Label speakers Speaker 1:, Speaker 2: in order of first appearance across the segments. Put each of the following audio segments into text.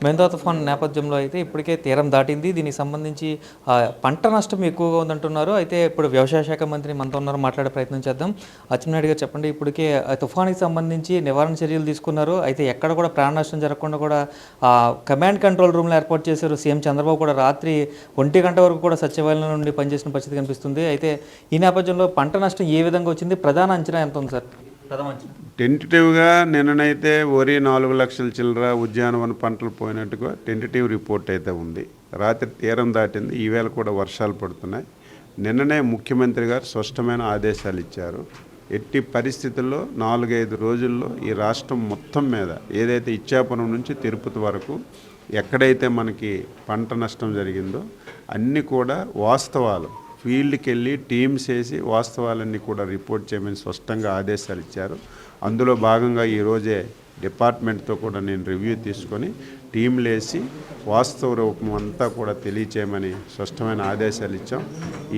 Speaker 1: మెందో తుఫాన్ నేపథ్యంలో అయితే ఇప్పటికే తీరం దాటింది. దీనికి సంబంధించి పంట నష్టం ఎక్కువగా ఉందంటున్నారు. అయితే ఇప్పుడు వ్యవసాయ శాఖ మంత్రి మనతో ఉన్నారు, మాట్లాడే ప్రయత్నం చేద్దాం. అచ్చెన్నాయుడు గారు చెప్పండి, ఇప్పటికే తుఫానికి సంబంధించి నివారణ చర్యలు తీసుకున్నారు. అయితే ఎక్కడ కూడా ప్రాణ నష్టం జరగకుండా కూడా కమాండ్ కంట్రోల్ రూమ్లో ఏర్పాటు చేశారు. సీఎం చంద్రబాబు కూడా రాత్రి 1 గంట వరకు కూడా సచివాలయం నుండి పనిచేసిన పరిస్థితి కనిపిస్తుంది. అయితే ఈ నేపథ్యంలో పంట నష్టం ఏ విధంగా వచ్చింది, ప్రధాన అంచనా ఎంత ఉంది సార్?
Speaker 2: టెంటేటివ్గా నిన్ననైతే వరి 4 లక్షల చిల్లర ఉద్యానవన పంటలు పోయినట్టుగా టెంటేటివ్ రిపోర్ట్ అయితే ఉంది. రాత్రి తీరం దాటింది, ఈవేళ కూడా వర్షాలు పడుతున్నాయి. నిన్ననే ముఖ్యమంత్రి గారు స్పష్టమైన ఆదేశాలు ఇచ్చారు. ఎట్టి పరిస్థితుల్లో 4-5 రోజుల్లో ఈ రాష్ట్రం మొత్తం మీద ఏదైతే ఇచ్చాపురం నుంచి తిరుపతి వరకు ఎక్కడైతే మనకి పంట నష్టం జరిగిందో అన్నీ కూడా వాస్తవాలు ఫీల్డ్కి వెళ్ళి టీమ్స్ వేసి వాస్తవాలన్నీ కూడా రిపోర్ట్ చేయమని స్పష్టంగా ఆదేశాలు ఇచ్చారు. అందులో భాగంగా ఈరోజే డిపార్ట్మెంట్తో కూడా నేను రివ్యూ తీసుకొని టీంలు వేసి వాస్తవ రూపం అంతా కూడా తెలియచేయమని స్పష్టమైన ఆదేశాలు ఇచ్చాం.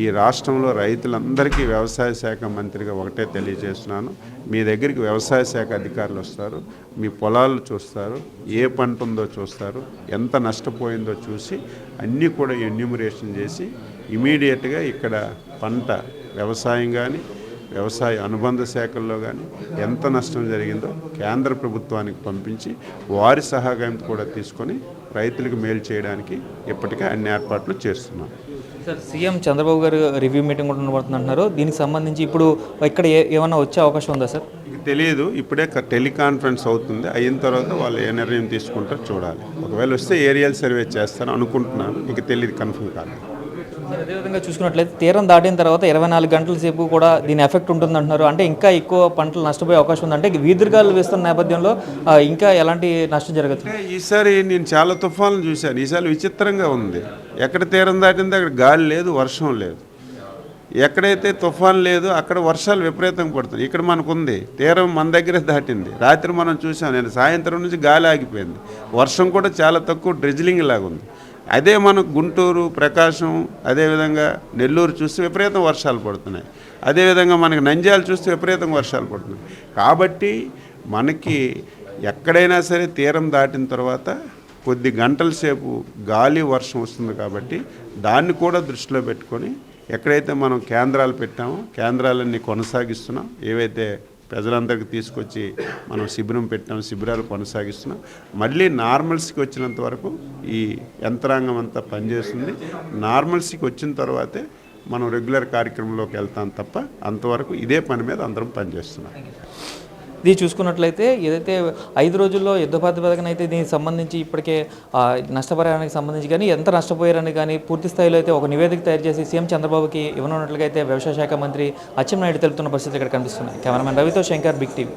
Speaker 2: ఈ రాష్ట్రంలో రైతులందరికీ వ్యవసాయ శాఖ మంత్రిగా ఒకటే తెలియజేస్తున్నాను, మీ దగ్గరికి వ్యవసాయ శాఖ అధికారులు వస్తారు, మీ పొలాలు చూస్తారు, ఏ పంట ఉందో చూస్తారు, ఎంత నష్టపోయిందో చూసి అన్నీ కూడా ఎన్యూమరేషన్ చేసి ఇమీడియట్గా ఇక్కడ పంట వ్యవసాయం కానీ వ్యవసాయ అనుబంధ శాఖల్లో కానీ ఎంత నష్టం జరిగిందో కేంద్ర ప్రభుత్వానికి పంపించి వారి సహకారం కూడా తీసుకొని రైతులకు మేలు చేయడానికి ఇప్పటికే అన్ని ఏర్పాట్లు చేస్తున్నాం.
Speaker 1: సార్, సీఎం చంద్రబాబు గారు రివ్యూ మీటింగ్ కూడా ఉండబడుతుందంటున్నారు. దీనికి సంబంధించి ఇప్పుడు ఇక్కడ ఏమైనా వచ్చే అవకాశం ఉందా సార్?
Speaker 2: ఇది తెలియదు, ఇప్పుడే టెలికాన్ఫరెన్స్ అవుతుంది, అయిన తర్వాత వాళ్ళు ఏ నిర్ణయం తీసుకుంటారో చూడాలి. ఒకవేళ వస్తే ఏరియల్ సర్వే చేస్తాను అనుకుంటున్నాను, ఇక తెలియదు, కన్ఫర్మ్ కాదు.
Speaker 1: అదేవిధంగా చూసుకున్నట్లయితే తీరం దాటిన తర్వాత 24 గంటల సేపు కూడా దీని ఎఫెక్ట్ ఉంటుందంటున్నారు. అంటే ఇంకా ఎక్కువ పంటలు నష్టపోయే అవకాశం ఉంది. అంటే వీధుగాలు వేస్తున్న నేపథ్యంలో ఇంకా ఎలాంటి నష్టం జరగదు.
Speaker 2: ఈసారి నేను చాలా తుఫాన్లు చూశాను. ఈసారి విచిత్రంగా ఉంది. ఎక్కడ తీరం దాటిందో అక్కడ గాలి లేదు, వర్షం లేదు. ఎక్కడైతే తుఫాన్ లేదు అక్కడ వర్షాలు విపరీతంగా పడుతుంది. ఇక్కడ మనకు ఉంది, తీరం మన దగ్గరే దాటింది. రాత్రి మనం చూసాం, నేను సాయంత్రం నుంచి గాలి ఆగిపోయింది, వర్షం కూడా చాలా తక్కువ, డ్రిజిలింగ్ లాగా ఉంది. అదే మనకు గుంటూరు, ప్రకాశం, అదేవిధంగా నెల్లూరు చూస్తే విపరీతం వర్షాలు పడుతున్నాయి. అదేవిధంగా మనకి నంద్యాల చూస్తే విపరీతంగా వర్షాలు పడుతున్నాయి. కాబట్టి మనకి ఎక్కడైనా సరే తీరం దాటిన తర్వాత కొద్ది గంటల సేపు గాలి వర్షం వస్తుంది. కాబట్టి దాన్ని కూడా దృష్టిలో పెట్టుకొని ఎక్కడైతే మనం కేంద్రాలు పెట్టామో కేంద్రాలన్నీ కొనసాగిస్తున్నాం. ఏవైతే ప్రజలందరికీ తీసుకొచ్చి మనం శిబిరం పెట్టాం, శిబిరాలు కొనసాగిస్తున్నాం. మళ్ళీ నార్మల్స్కి వచ్చినంత వరకు ఈ యంత్రాంగం అంతా పనిచేస్తుంది. నార్మల్స్కి వచ్చిన తర్వాతే మనం రెగ్యులర్ కార్యక్రమంలోకి వెళ్తాం తప్ప అంతవరకు ఇదే పని మీద అందరం పనిచేస్తున్నాం.
Speaker 1: ఇది చూసుకున్నట్లయితే ఏదైతే 5 రోజుల్లో యుద్ధ ప్రాతిపదికన అయితే దీనికి సంబంధించి ఇప్పటికే నష్టపరిహారానికి సంబంధించి కానీ ఎంత నష్టపోయారని కానీ పూర్తి స్థాయిలో అయితే ఒక నివేదిక తయారు చేసి సీఎం చంద్రబాబుకి ఇవ్వనున్నట్లుగా అయితే వ్యవసాయ శాఖ మంత్రి అచ్చెన్నాయుడు తెలుపుతున్న పరిస్థితి ఇక్కడ కనిపిస్తున్నాయి. కెమెరామెన్ రవితో శంకర్, బిగ్ టీవీ.